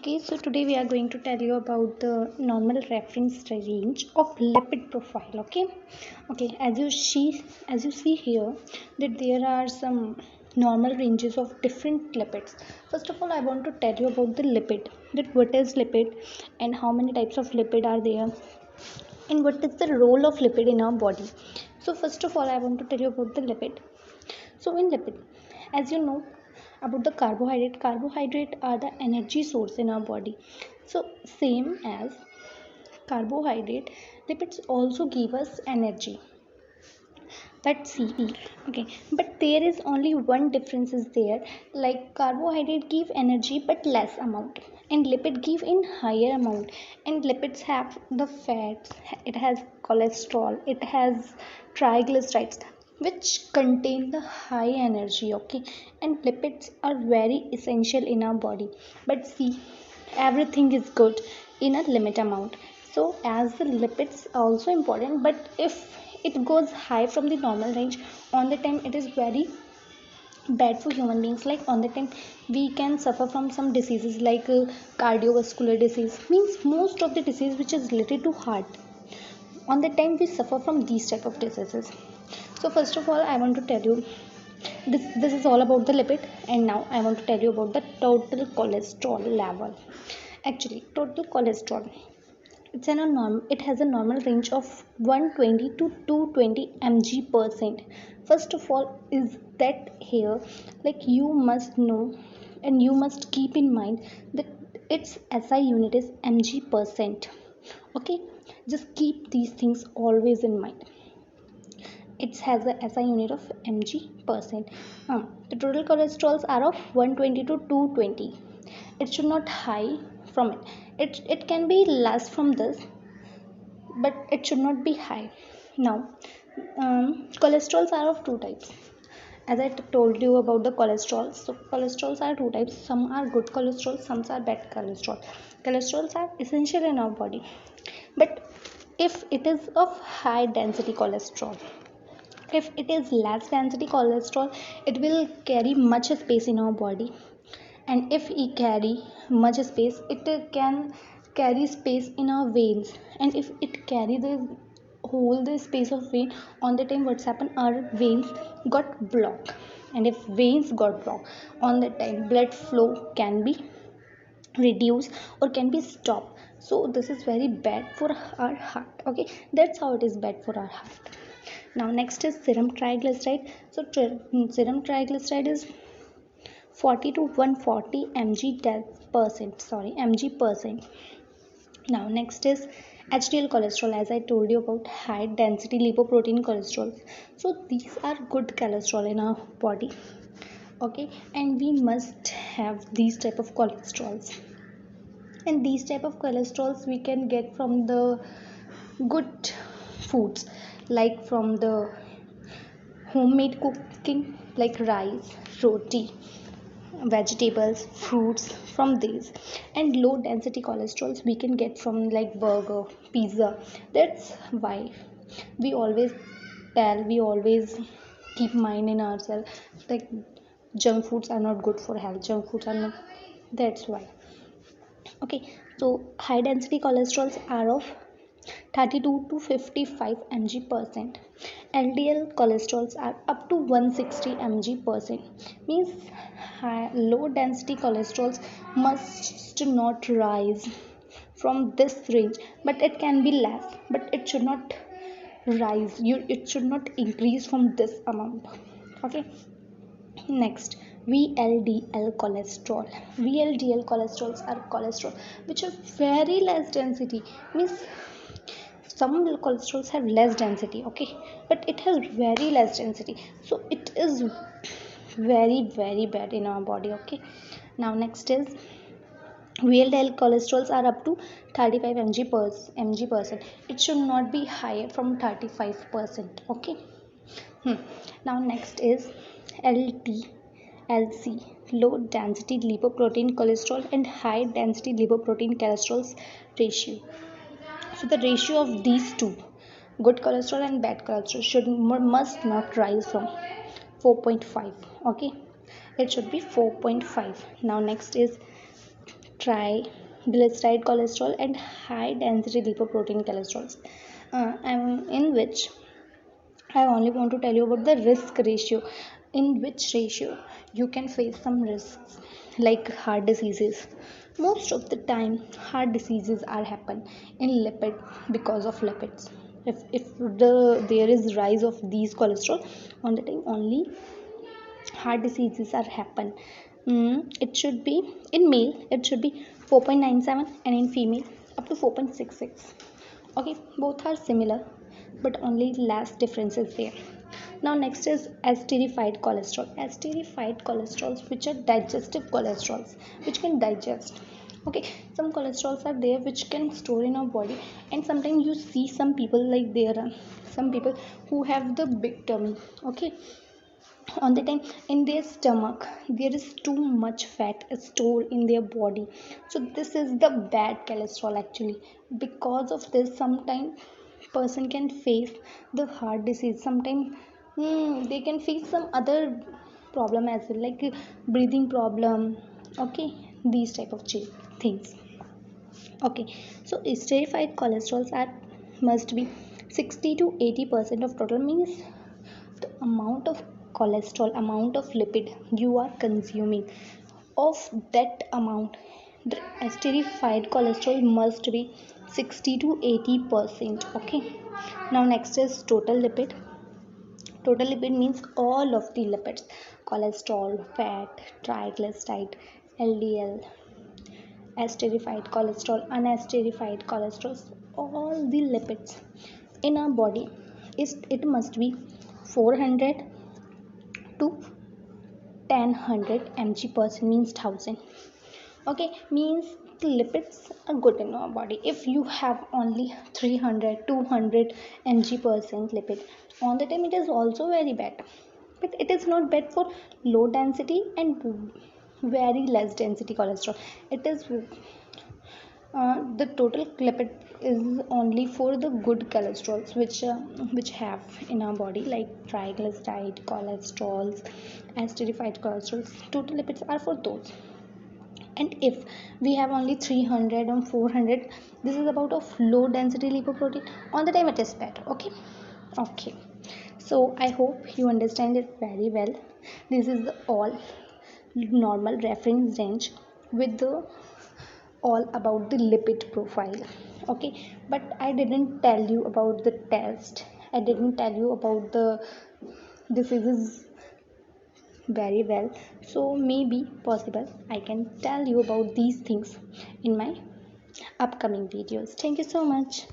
Okay, so today we are going to tell you about the normal reference range of lipid profile. Okay, as you see here that there are some normal ranges of different lipids. First of all, I want to tell you about the lipid. That what is lipid and how many types of lipid are there and what is the role of lipid in our body. So first of all, I want to tell you about the lipid. So in lipid, as you know about the carbohydrate are the energy source in our body. So same as carbohydrate, lipids also give us energy. Let's see. Okay, but there is only one difference is there. Like carbohydrate give energy but less amount, and lipid give in higher amount. And lipids have the fats, it has cholesterol, it has triglycerides, which contain the high energy. Okay, and lipids are very essential in our body. But see, everything is good in a limit amount. So as the lipids are also important, but if it goes high from the normal range, on the time it is very bad for human beings. Like on the time we can suffer from some diseases like cardiovascular disease, means most of the disease which is related to heart. On the time we suffer from these type of diseases. So first of all, I want to tell you this is all about the lipid, and now I want to tell you about the total cholesterol level. Actually, total cholesterol, it has a normal range of 120 to 220 mg percent. First of all, is that here, like you must know and you must keep in mind that its SI unit is mg percent. Okay, just keep these things always in mind. It has a SI unit of mg percent. The total cholesterols are of 120 to 220. It should not high from it. It can be less from this, but it should not be high. Now, cholesterols are of two types. As I told you about the cholesterol, so cholesterols are two types. Some are good cholesterol, some are bad cholesterol. Cholesterols are essential in our body, but if it is of high density cholesterol, if it is less density cholesterol, it will carry much space in our body. And if we carry much space, it can carry space in our veins. And if it carry the whole the space of vein, on the time what's happened, our veins got blocked. And if veins got blocked, on the time blood flow can be reduced or can be stopped. So this is very bad for our heart. Okay, that's how it is bad for our heart. Now next is serum triglyceride. So serum triglyceride is 40 to 140 mg percent. Now next is HDL cholesterol. As I told you about high density lipoprotein cholesterol. So these are good cholesterol in our body. Okay, and we must have these type of cholesterols. And these type of cholesterols we can get from the good foods, like from the homemade cooking, like rice, roti, vegetables, fruits, from these. And low density cholesterols we can get from like burger, pizza. That's why we always we always keep mind in ourselves, like junk foods are not good for health, junk foods are not. That's why. Okay, so high density cholesterols are of 32 to 55 mg percent. LDL cholesterols are up to 160 mg percent. Means low density cholesterols must not rise from this range, but it can be less, but it should not rise. It should not increase from this amount. Okay, next, VLDL cholesterol. VLDL cholesterols are cholesterol which are very less density. Means some cholesterols have less density, okay, but it has very less density. So it is very bad in our body. Okay, now next is VLDL cholesterols are up to 35 mg percent. It should not be higher from 35%. Okay. Now next is LDLC, low density lipoprotein cholesterol, and high density lipoprotein cholesterol ratio. So the ratio of these two, good cholesterol and bad cholesterol, must not rise from 4.5. Okay, it should be 4.5. Now next is triglyceride cholesterol and high density lipoprotein cholesterols, in which I only want to tell you about the risk ratio, in which ratio you can face some risks like heart diseases. Most of the time, heart diseases are happen in lipid because of lipids. If there is rise of these cholesterol on the time, only heart diseases are happen. It should be in male, it should be 4.97, and in female up to 4.66. Okay, both are similar, but only less difference is there. Now next is esterified cholesterol. Esterified cholesterols, which are digestive cholesterols, which can digest. Okay, some cholesterols are there which can store in our body, and sometimes you see some people, like there are some people who have the big tummy. Okay, on the time in their stomach there is too much fat stored in their body, so this is the bad cholesterol actually. Because of this, sometimes person can face the heart disease. Sometimes they can face some other problem as well, like breathing problem. Okay, these type of things. Okay, so esterified cholesterols are must be 60 to 80% of total, means the amount of cholesterol, amount of lipid you are consuming, of that amount the esterified cholesterol must be 60 to 80%. Okay, now next is total lipid. Total lipid means all of the lipids: cholesterol, fat, triglyceride, LDL, esterified cholesterol, unesterified cholesterol. All the lipids in our body is, it must be 400 to 1000 mg percent, means 1000. Okay, means the lipids are good in our body. If you have only 300 200 mg percent lipid on the time, it is also very bad, but it is not bad for low density and very less density cholesterol. It is the total lipid is only for the good cholesterols which have in our body, like triglyceride cholesterols, esterified cholesterols. Total lipids are for those. And if we have only 300 and 400, this is about of low density lipoprotein, on the time it is better. Okay, okay, so I hope you understand it very well. This is the all normal reference range with the all about the lipid profile. Okay, but I didn't tell you about the test, I didn't tell you about the diseases very well. So maybe possible I can tell you about these things in my upcoming videos. Thank you so much.